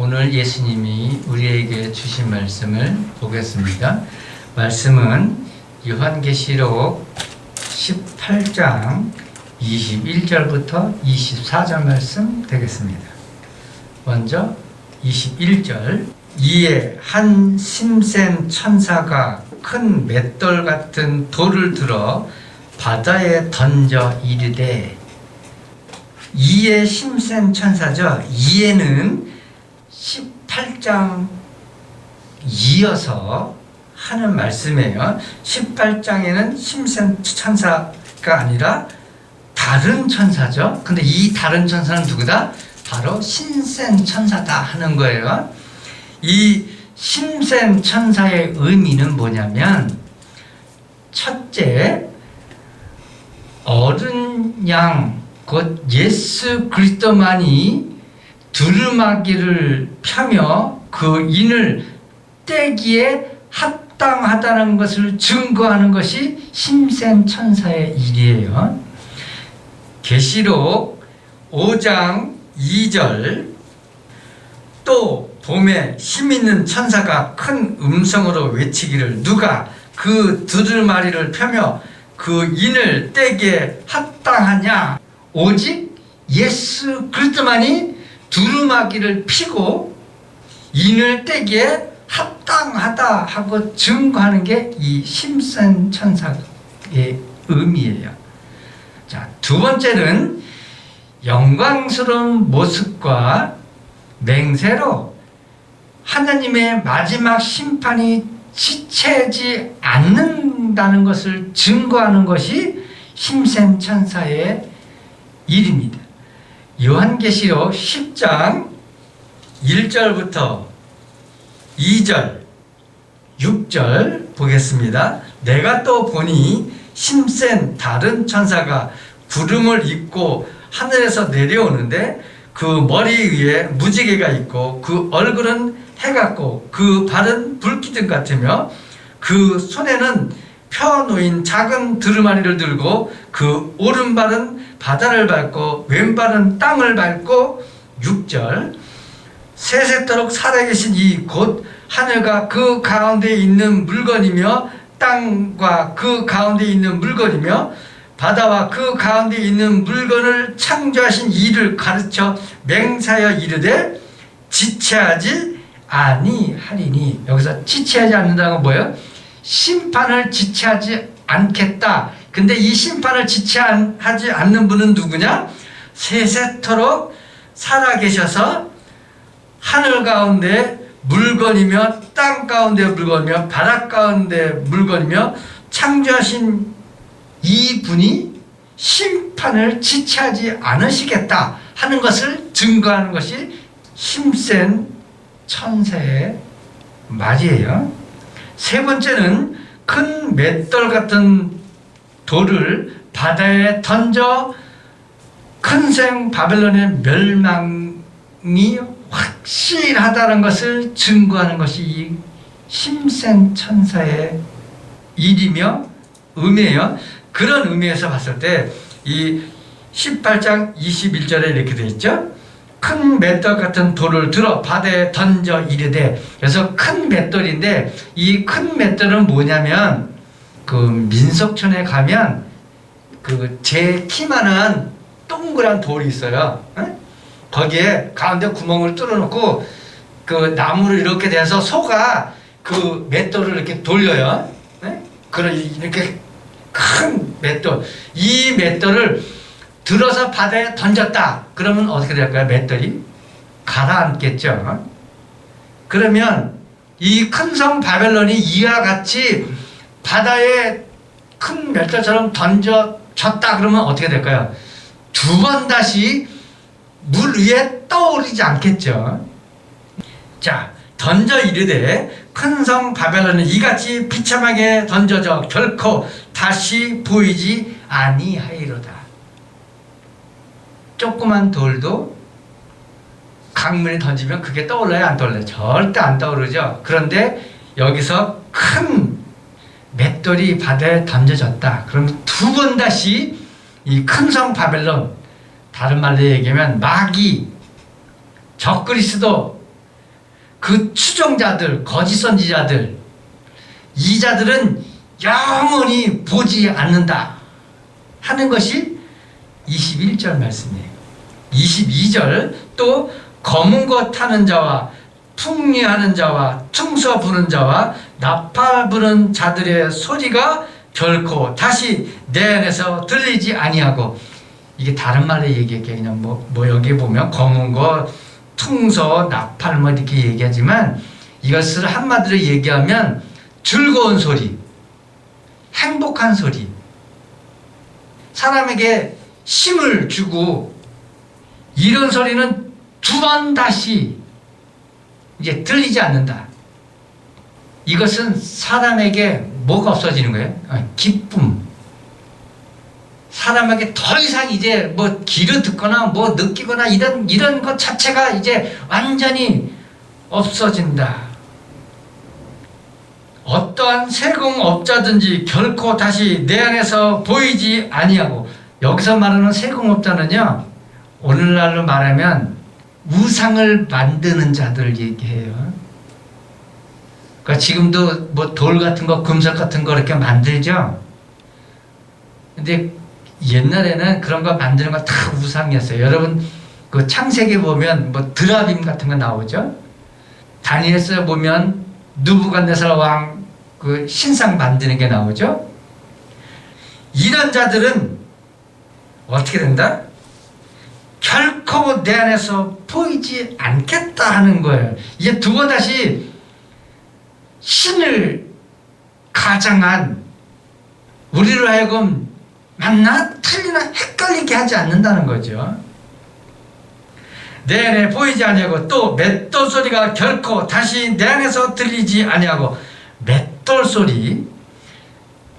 오늘 예수님이 우리에게 주신 말씀을 보겠습니다. 말씀은 요한계시록 18장 21절부터 24절 말씀 되겠습니다. 먼저 21절, 이에 한 심센 천사가 큰 맷돌 같은 돌을 들어 바다에 던져 이르되, 이에 심센 천사죠. 이에는 18장 이어서 하는 말씀이에요. 18장에는 심센 천사가 아니라 다른 천사죠. 근데 이 다른 천사는 누구다? 바로 신센 천사다 하는 거예요. 이 심센 천사의 의미는 뭐냐면, 첫째, 어른 양 곧 예수 그리스도만이 두루마기를 펴며 그 인을 떼기에 합당하다는 것을 증거하는 것이 심센 천사의 일이에요. 계시록 5장 2절, 또 봄에 힘있는 천사가 큰 음성으로 외치기를, 누가 그 두루마리를 펴며 그 인을 떼기에 합당하냐? 오직 예수 그리스도만이 두루마기를 피고 인을 떼기에 합당하다 하고 증거하는 게 이 심센 천사의 의미예요. 자, 두 번째는 영광스러운 모습과 맹세로 하나님의 마지막 심판이 지체하지 않는다는 것을 증거하는 것이 심센 천사의 일입니다. 요한계시록 10장 1절부터 2절, 6절 보겠습니다. 내가 또 보니 심센 다른 천사가 구름을 입고 하늘에서 내려오는데, 그 머리 위에 무지개가 있고 그 얼굴은 해 같고 그 발은 불기둥 같으며 그 손에는 펴놓인 작은 두루마리를 들고 그 오른발은 바다를 밟고 왼발은 땅을 밟고, 6절, 세세토록 살아계신 이 곧 하늘과 그 가운데 있는 물건이며 땅과 그 가운데 있는 물건이며 바다와 그 가운데 있는 물건을 창조하신 이를 가르쳐 맹세하여 이르되 지체하지 아니하리니. 여기서 지체하지 않는다는 건 뭐예요? 심판을 지체하지 않겠다. 근데 이 심판을 지체하지 않는 분은 누구냐? 세세토록 살아계셔서 하늘 가운데 물건이며 땅 가운데 물건이며 바다 가운데 물건이며 창조하신 이 분이 심판을 지체하지 않으시겠다 하는 것을 증거하는 것이 심센 천사의 말이에요. 세 번째는 큰 맷돌 같은 돌을 바다에 던져 큰생 바벨론의 멸망이 확실하다는 것을 증거하는 것이 이 심센 천사의 일이며 의미예요. 그런 의미에서 봤을 때 이 18장 21절에 이렇게 되어 있죠. 큰 맷돌 같은 돌을 들어 바다에 던져 이르되. 그래서 큰 맷돌인데, 이 큰 맷돌은 뭐냐면, 그 민속촌에 가면 그 제 키만한 동그란 돌이 있어요. 거기에 가운데 구멍을 뚫어놓고 그 나무를 이렇게 대서 소가 그 맷돌을 이렇게 돌려요. 그런 이렇게 큰 맷돌, 이 맷돌을 들어서 바다에 던졌다. 그러면 어떻게 될까요? 맷돌이 가라앉겠죠. 그러면 이 큰 성 바벨론이 이와 같이 바다에 큰 맷돌처럼 던져졌다. 그러면 어떻게 될까요? 두 번 다시 물 위에 떠오르지 않겠죠. 자, 던져 이르되 큰 성 바벨론은 이같이 비참하게 던져져 결코 다시 보이지 아니하리로다. 조그만 돌도 강물에 던지면 그게 떠올라요? 안 떠올라요? 절대 안 떠오르죠. 그런데 여기서 큰 맷돌이 바다에 던져졌다. 그러면 두 번 다시 이 큰 성 바벨론, 다른 말로 얘기하면 마귀, 적그리스도, 그 추종자들, 거짓 선지자들, 이 자들은 영원히 보지 않는다 하는 것이 21절 말씀이에요. 22절 또 검은 것 타는 자와 풍류하는 자와 퉁서 부는 자와 나팔 부는 자들의 소리가 결코 다시 내 안에서 들리지 아니하고, 이게 다른 말로 얘기할게요. 그냥 뭐 여기 보면 검은 것, 퉁서, 나팔 뭐 이렇게 얘기하지만 이것을 한마디로 얘기하면 즐거운 소리, 행복한 소리, 사람에게 힘을 주고, 이런 소리는 두 번 다시 이제 들리지 않는다. 이것은 사람에게 뭐가 없어지는 거예요? 기쁨. 사람에게 더 이상 이제 뭐 귀를 듣거나 뭐 느끼거나 이런 것 자체가 이제 완전히 없어진다. 어떠한 세공업자든지 결코 다시 내 안에서 보이지 아니하고, 여기서 말하는 세공업자는요, 오늘날로 말하면 우상을 만드는 자들 얘기해요. 그러니까 지금도 뭐 돌 같은 거, 금속 같은 거 이렇게 만들죠. 근데 옛날에는 그런 거 만드는 거 다 우상이었어요. 여러분 그 창세기 보면 뭐 드라빔 같은 거 나오죠. 다니엘서 보면 느부갓네살 왕 그 신상 만드는 게 나오죠. 이런 자들은 어떻게 된다? 결코 내 안에서 보이지 않겠다 하는 거예요. 이제 두 번 다시 신을 가장한 우리로 하여금 맞나 틀리나 헷갈리게 하지 않는다는 거죠. 내 안에 보이지 아니하고, 또 맷돌 소리가 결코 다시 내 안에서 들리지 아니하고. 맷돌 소리,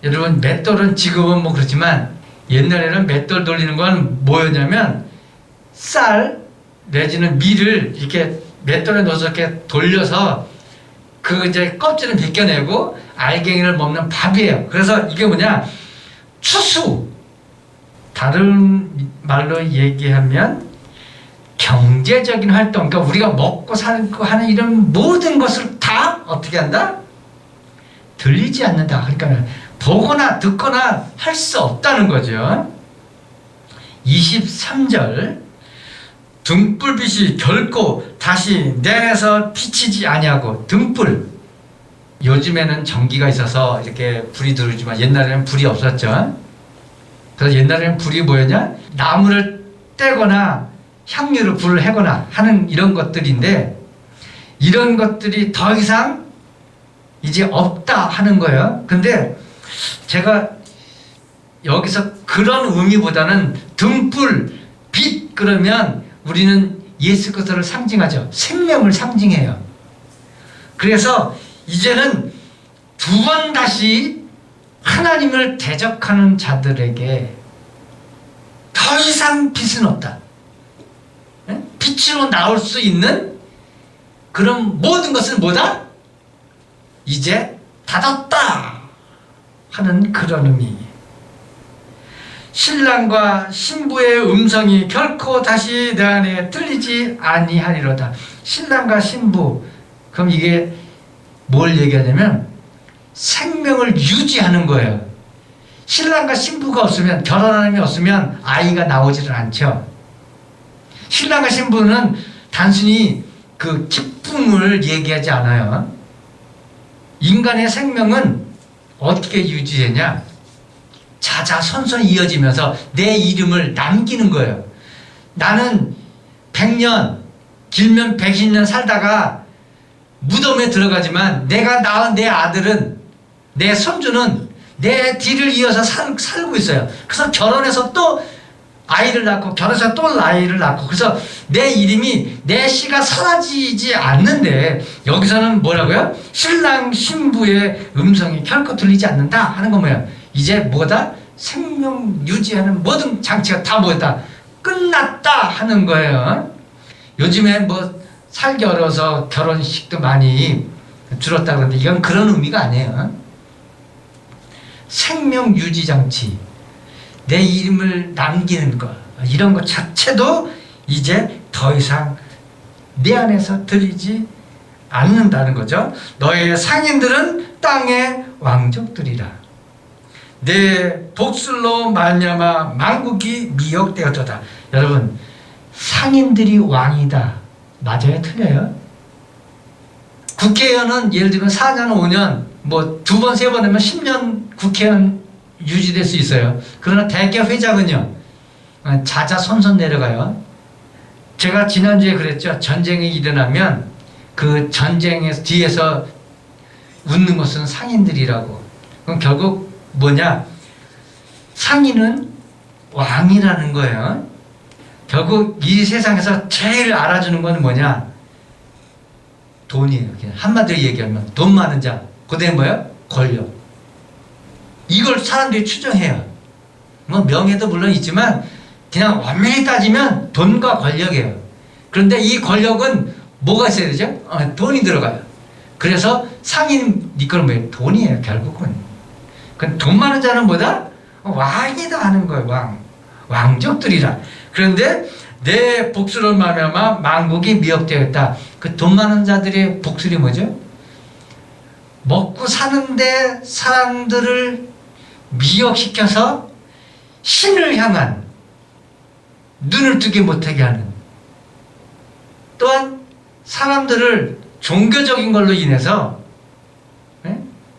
여러분 맷돌은 지금은 뭐 그렇지만 옛날에는 맷돌 돌리는 건 뭐였냐면 쌀 내지는 밀을 이렇게 맷돌에 넣어서 이렇게 돌려서 그 이제 껍질을 벗겨내고 알갱이를 먹는 밥이에요. 그래서 이게 뭐냐, 추수, 다른 말로 얘기하면 경제적인 활동, 그러니까 우리가 먹고 살고 하는 이런 모든 것을 다 어떻게 한다? 들리지 않는다. 그러니까 보거나 듣거나 할 수 없다는 거죠. 23절 등불빛이 결코 다시 내 안에서 비치지 아니하고. 등불, 요즘에는 전기가 있어서 이렇게 불이 들어오지만 옛날에는 불이 없었죠. 그래서 옛날에는 불이 뭐였냐, 나무를 떼거나 향유로 불을 해거나 하는 이런 것들인데, 이런 것들이 더 이상 이제 없다 하는 거예요. 근데 제가 여기서 그런 의미보다는 등불, 빛 그러면 우리는 예수 그리스도를 상징하죠. 생명을 상징해요. 그래서 이제는 두 번 다시 하나님을 대적하는 자들에게 더 이상 빛은 없다. 빛으로 나올 수 있는 그런 모든 것은 뭐다? 이제 닫았다 하는 그런 의미. 신랑과 신부의 음성이 결코 다시 내 안에 들리지 아니하리로다. 신랑과 신부, 그럼 이게 뭘 얘기하냐면 생명을 유지하는 거예요. 신랑과 신부가 없으면, 결혼하는 게 없으면 아이가 나오지를 않죠. 신랑과 신부는 단순히 그 기쁨을 얘기하지 않아요. 인간의 생명은 어떻게 유지되냐? 자자손손 이어지면서 내 이름을 남기는 거예요. 나는 100년, 길면 120년 살다가 무덤에 들어가지만 내가 낳은 내 아들은, 내 손주는 내 뒤를 이어서 살고 있어요. 그래서 결혼해서 또 아이를 낳고, 결혼해서 또 아이를 낳고, 그래서 내 이름이, 내 씨가 사라지지 않는데, 여기서는 뭐라고요? 신랑 신부의 음성이 결코 들리지 않는다 하는 건 뭐예요? 이제 뭐다? 생명 유지하는 모든 장치가 다 뭐다? 끝났다 하는 거예요. 요즘에 뭐 살기 어려워서 결혼식도 많이 줄었다 그러는데 이건 그런 의미가 아니에요. 생명 유지 장치, 내 이름을 남기는 것, 이런 것 자체도 이제 더 이상 내 안에서 들리지 않는다는 거죠. 너의 상인들은 땅의 왕족들이라. 내 복술로 말미암아 만국이 미혹되었도다. 여러분, 상인들이 왕이다. 맞아요? 틀려요? 국회의원은 예를 들면 4년, 5년, 뭐 2번, 3번 하면 10년 국회의원 유지될 수 있어요. 그러나 대개 회장은요, 자자손손 내려가요. 제가 지난주에 그랬죠. 전쟁이 일어나면 그 전쟁의 뒤에서 웃는 것은 상인들이라고. 그럼 결국 뭐냐? 상인은 왕이라는 거예요. 결국 이 세상에서 제일 알아주는 건 뭐냐? 돈이에요. 그냥 한마디로 얘기하면 돈 많은 자. 그 다음에 뭐예요? 권력. 이걸 사람들이 추정해요. 뭐 명예도 물론 있지만 그냥 완전히 따지면 돈과 권력이에요. 그런데 이 권력은 뭐가 있어야 되죠? 돈이 들어가요. 그래서 상인 니꺼는 뭐예요? 돈이에요. 결국은. 돈 많은 자는 뭐다? 왕이다 하는 거예요. 왕족들이라. 그런데 내 복수를 말미암아 만국이 미혹되었다. 그 돈 많은 자들의 복술이 뭐죠? 먹고 사는데 사람들을 미혹시켜서 신을 향한 눈을 뜨게 못하게 하는, 또한 사람들을 종교적인 걸로 인해서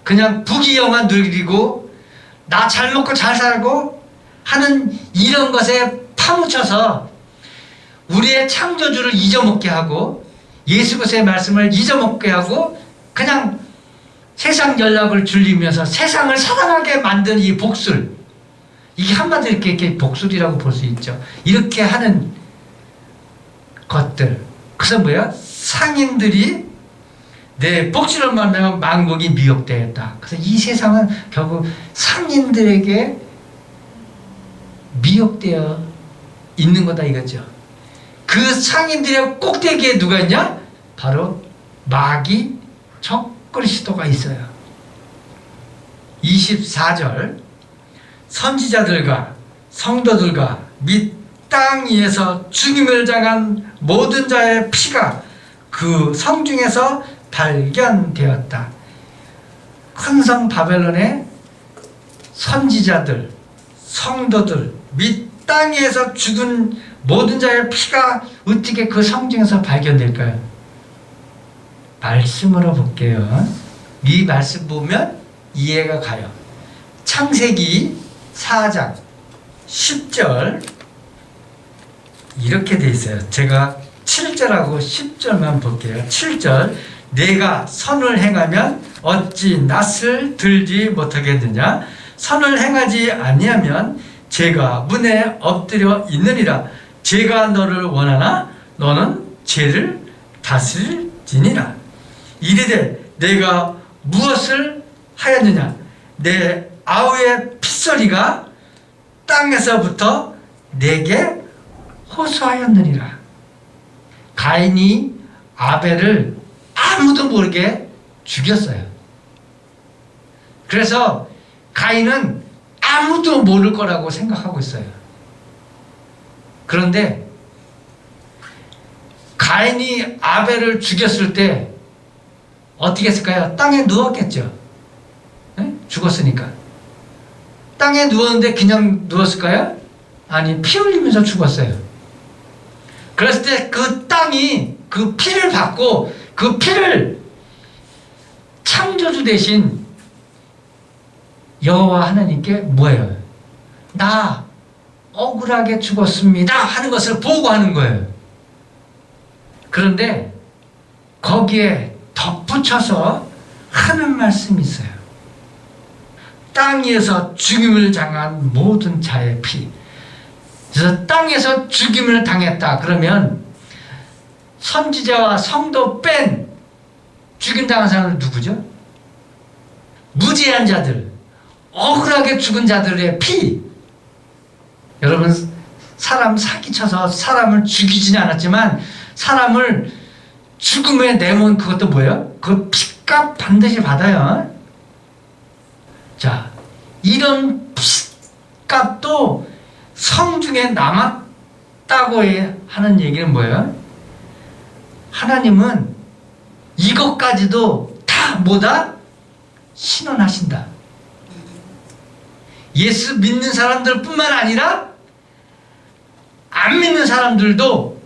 그냥 부귀영화 누리고 나 잘 먹고 잘 살고 하는 이런 것에 파묻혀서 우리의 창조주를 잊어먹게 하고 예수 그리스도의 말씀을 잊어먹게 하고 그냥 세상 연락을 줄이면서 세상을 사랑하게 만든 이 복술, 이게 한마디로 이렇게 복술이라고 볼 수 있죠. 이렇게 하는 것들, 그래서 뭐야? 상인들이 내 복술을 말하면 만국이 미혹되었다. 그래서 이 세상은 결국 상인들에게 미혹되어 있는 거다 이거죠. 그 상인들의 꼭대기에 누가 있냐? 바로 마귀 적그리스도가 있어요. 24절, 선지자들과 성도들과 및 땅 위에서 죽임을 당한 모든 자의 피가 그 성중에서 발견되었다. 큰 성 바벨론의 선지자들, 성도들 및 땅 위에서 죽은 모든 자의 피가 어떻게 그 성중에서 발견될까요? 말씀으로 볼게요. 이 말씀 보면 이해가 가요. 창세기 4장 10절 이렇게 돼 있어요. 제가 7절하고 10절만 볼게요. 7절, 내가 선을 행하면 어찌 낯을 들지 못하겠느냐? 선을 행하지 아니하면 죄가 문에 엎드려 있느니라. 죄가 너를 원하나 너는 죄를 다스릴지니라. 이르되 내가 무엇을 하였느냐? 내 아우의 핏소리가 땅에서부터 내게 호소하였느니라. 가인이 아벨을 아무도 모르게 죽였어요. 그래서 가인은 아무도 모를 거라고 생각하고 있어요. 그런데 가인이 아벨을 죽였을 때 어떻게 했을까요? 땅에 누웠겠죠. 네? 죽었으니까. 땅에 누웠는데 그냥 누웠을까요? 아니, 피 흘리면서 죽었어요. 그랬을 때 그 땅이 그 피를 받고 그 피를 창조주 대신 여호와 하나님께 뭐예요? 나 억울하게 죽었습니다 하는 것을 보고하는 거예요. 그런데 거기에 덧붙여서 하는 말씀이 있어요. 땅 위에서 죽임을 당한 모든 자의 피. 그래서 땅에서 죽임을 당했다 그러면 선지자와 성도 뺀 죽임당한 사람은 누구죠? 무죄한 자들, 억울하게 죽은 자들의 피. 여러분, 사람 사기쳐서 사람을 죽이지는 않았지만 사람을 죽음에 내몬 그것도 뭐예요? 그 피값 반드시 받아요. 자, 이런 피값도 성중에 남았다고 하는 얘기는 뭐예요? 하나님은 이것까지도 다 뭐다? 신원하신다. 예수 믿는 사람들 뿐만 아니라 안 믿는 사람들도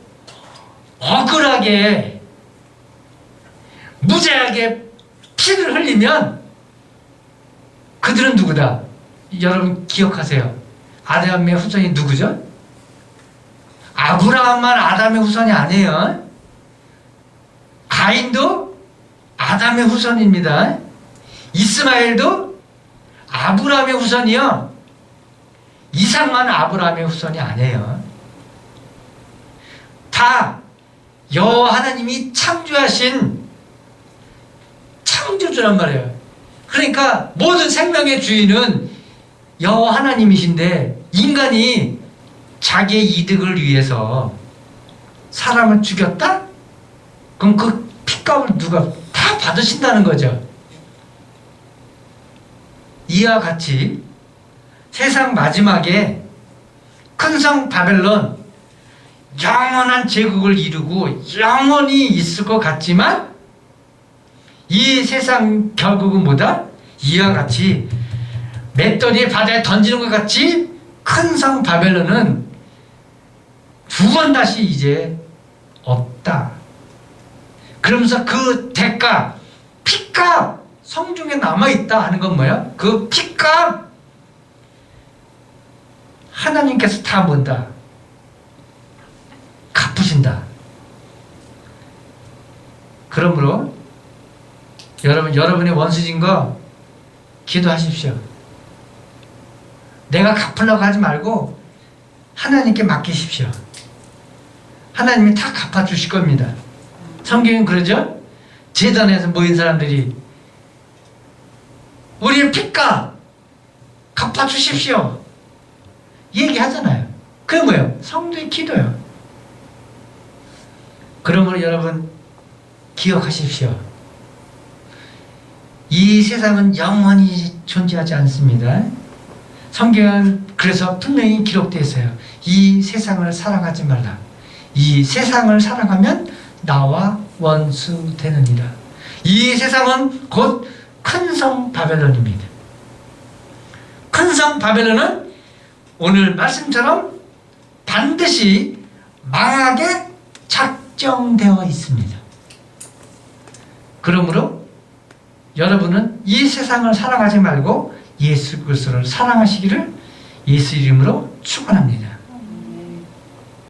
억울하게 무죄하게 피를 흘리면 그들은 누구다? 여러분 기억하세요. 아담의 후손이 누구죠? 아브라함만 아담의 후손이 아니에요. 가인도 아담의 후손입니다. 이스마엘도 아브라함의 후손이요. 이삭만 아브라함의 후손이 아니에요. 다 여호와 하나님이 창조하신 창조주란 말이에요. 그러니까 모든 생명의 주인은 여호와 하나님이신데 인간이 자기의 이득을 위해서 사람을 죽였다? 그럼 그 핏값을 누가 다 받으신다는 거죠. 이와 같이 세상 마지막에 큰 성 바벨론 영원한 제국을 이루고 영원히 있을 것 같지만 이 세상 결국은 뭐다? 이와 같이 맷돌이 바다에 던지는 것 같이 큰 성 바벨론은 두 번 다시 이제 없다. 그러면서 그 대가, 핏값 성중에 남아있다 하는 건 뭐야? 그 핏값 하나님께서 다 뭔다? 갚으신다. 그러므로 여러분의 원수진 거 기도하십시오. 내가 갚으려고 하지 말고 하나님께 맡기십시오. 하나님이 다 갚아주실 겁니다. 성경은 그러죠? 제단에서 모인 사람들이 우리의 핏값 갚아주십시오 얘기하잖아요. 그게 뭐예요? 성도의 기도예요. 그러므로 여러분 기억하십시오. 이 세상은 영원히 존재하지 않습니다. 성경은 그래서 분명히 기록되어 있어요. 이 세상을 사랑하지 말라. 이 세상을 사랑하면 나와 원수 되느니라. 이 세상은 곧 큰 성 바벨론입니다. 큰 성 바벨론은 오늘 말씀처럼 반드시 망하게 작정되어 있습니다. 그러므로 여러분은 이 세상을 사랑하지 말고 예수 그리스도를 사랑하시기를 예수 이름으로 축원합니다.